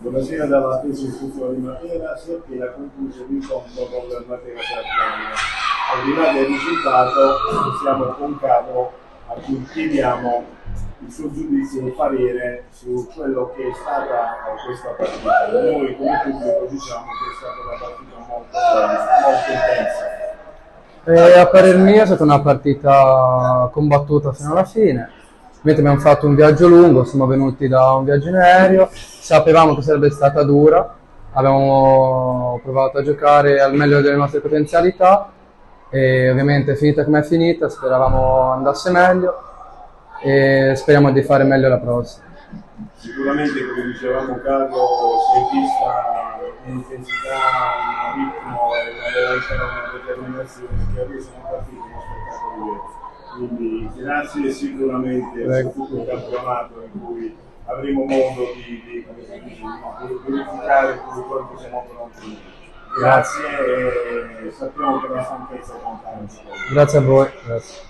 Buonasera dalla tesi istruttiva di Matera, si è appena concluso l'incontro con la Matera Sardegna. Al di là del risultato siamo con Carlo a cui chiediamo il suo giudizio e il parere su quello che è stata questa partita. Noi come pubblico diciamo che è stata una partita molto intensa. A parer mio è stata una partita combattuta fino alla fine. Ovviamente abbiamo fatto un viaggio lungo, siamo venuti da un viaggio in aereo, sapevamo che sarebbe stata dura, abbiamo provato a giocare al meglio delle nostre potenzialità e ovviamente finita come è finita, speravamo andasse meglio e speriamo di fare meglio la prossima. Sicuramente, come dicevamo Carlo, si è vista un'intensità, un ritmo e una determinazione che ha reso una partita uno spettacolo diverso. Quindi grazie sicuramente per tutto il campionato in cui avremo modo di verificare quello che siamo pronti. Grazie e sappiamo che la stanchezza è contante. Grazie a voi. Grazie.